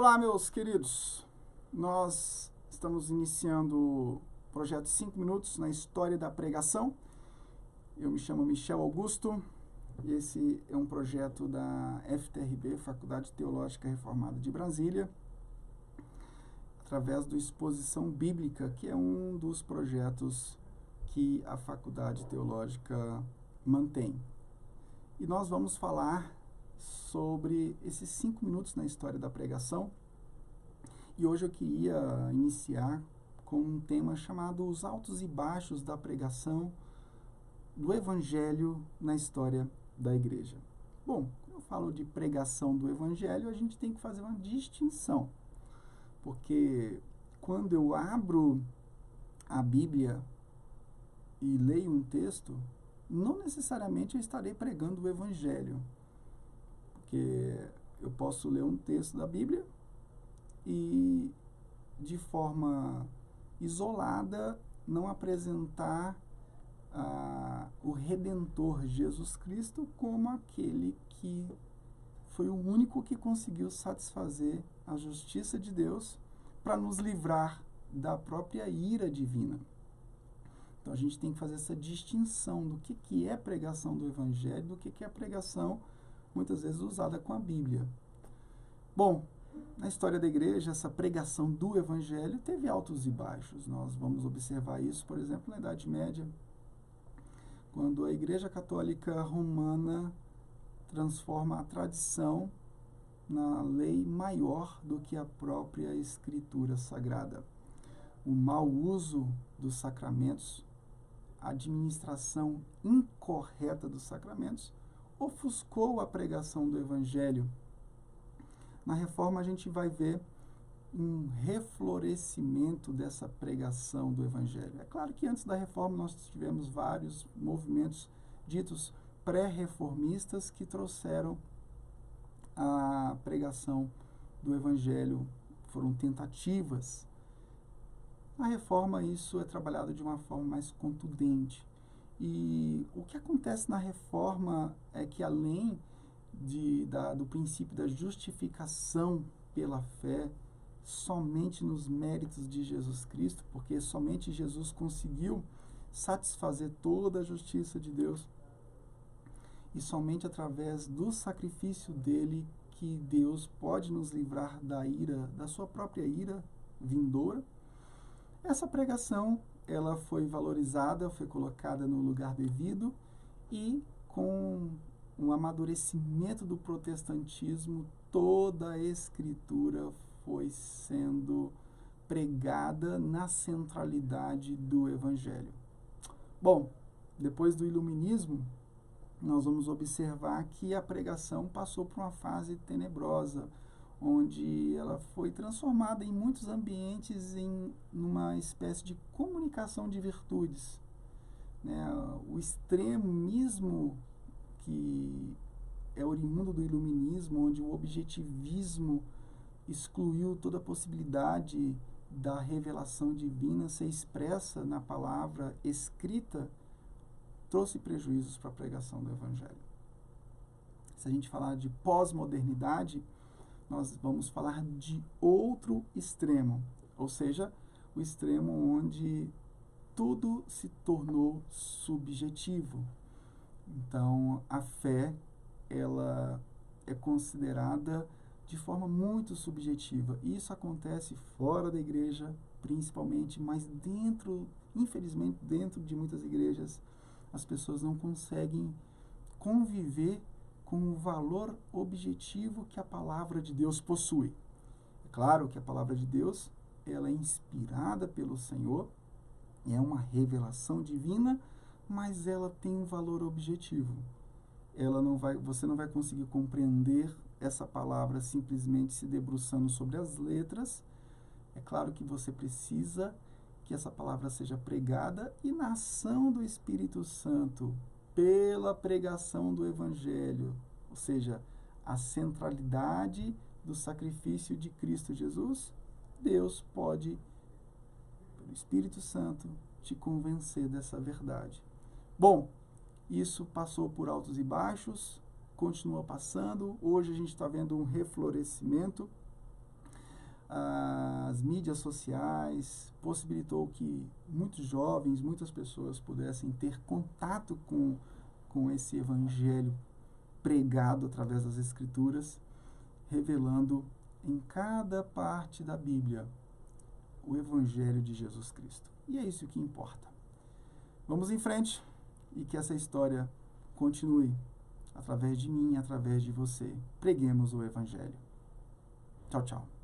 Olá, meus queridos. Nós estamos iniciando o projeto 5 minutos na história da pregação. Eu me chamo Michel Augusto e esse é um projeto da FTRB, Faculdade Teológica Reformada de Brasília, através do Exposição Bíblica, que é um dos projetos que a Faculdade Teológica mantém. E nós vamos falar sobre esses 5 minutos na história da pregação. E hoje eu queria iniciar com um tema chamado Os Altos e Baixos da Pregação do Evangelho na História da Igreja. Bom, quando eu falo de pregação do Evangelho, a gente tem que fazer uma distinção, porque quando eu abro a Bíblia e leio um texto, não necessariamente eu estarei pregando o Evangelho, porque eu posso ler um texto da Bíblia e, de forma isolada, não apresentar o Redentor Jesus Cristo como aquele que foi o único que conseguiu satisfazer a justiça de Deus para nos livrar da própria ira divina. Então a gente tem que fazer essa distinção do que é pregação do Evangelho, do que é pregação muitas vezes usada com a Bíblia. Bom, na história da igreja, essa pregação do Evangelho teve altos e baixos. Nós vamos observar isso, por exemplo, na Idade Média, quando a Igreja Católica Romana transforma a tradição na lei maior do que a própria Escritura Sagrada. O mau uso dos sacramentos, a administração incorreta dos sacramentos, ofuscou a pregação do Evangelho. Na Reforma a gente vai ver um reflorescimento dessa pregação do Evangelho. É claro que antes da Reforma nós tivemos vários movimentos ditos pré-reformistas que trouxeram a pregação do Evangelho, foram tentativas. Na Reforma isso é trabalhado de uma forma mais contundente. E o que acontece na Reforma é que, além do princípio da justificação pela fé, somente nos méritos de Jesus Cristo, porque somente Jesus conseguiu satisfazer toda a justiça de Deus, e somente através do sacrifício dele que Deus pode nos livrar da ira, da sua própria ira vindoura. Essa pregação, ela foi valorizada, foi colocada no lugar devido, e com o amadurecimento do protestantismo, toda a Escritura foi sendo pregada na centralidade do Evangelho. Bom, depois do Iluminismo, nós vamos observar que a pregação passou por uma fase tenebrosa, onde ela foi transformada em muitos ambientes em uma espécie de comunicação de virtudes. O extremismo que é oriundo do iluminismo, onde o objetivismo excluiu toda a possibilidade da revelação divina ser expressa na palavra escrita, trouxe prejuízos para a pregação do Evangelho. Se a gente falar de pós-modernidade, nós vamos falar de outro extremo, ou seja, o extremo onde tudo se tornou subjetivo. Então, a fé, ela é considerada de forma muito subjetiva. Isso acontece fora da igreja, principalmente, mas infelizmente, dentro de muitas igrejas, as pessoas não conseguem conviver com o valor objetivo que a palavra de Deus possui. É claro que a palavra de Deus, ela é inspirada pelo Senhor, é uma revelação divina, mas ela tem um valor objetivo. Você não vai conseguir compreender essa palavra simplesmente se debruçando sobre as letras. É claro que você precisa que essa palavra seja pregada e na ação do Espírito Santo, pela pregação do Evangelho, ou seja, a centralidade do sacrifício de Cristo Jesus, Deus pode, pelo Espírito Santo, te convencer dessa verdade. Bom, isso passou por altos e baixos, continua passando. Hoje a gente está vendo um reflorescimento. as mídias sociais, possibilitou que muitos jovens, muitas pessoas pudessem ter contato com esse evangelho pregado através das Escrituras, revelando em cada parte da Bíblia o evangelho de Jesus Cristo. E é isso que importa. Vamos em frente e que essa história continue através de mim, através de você. Preguemos o evangelho. Tchau, tchau.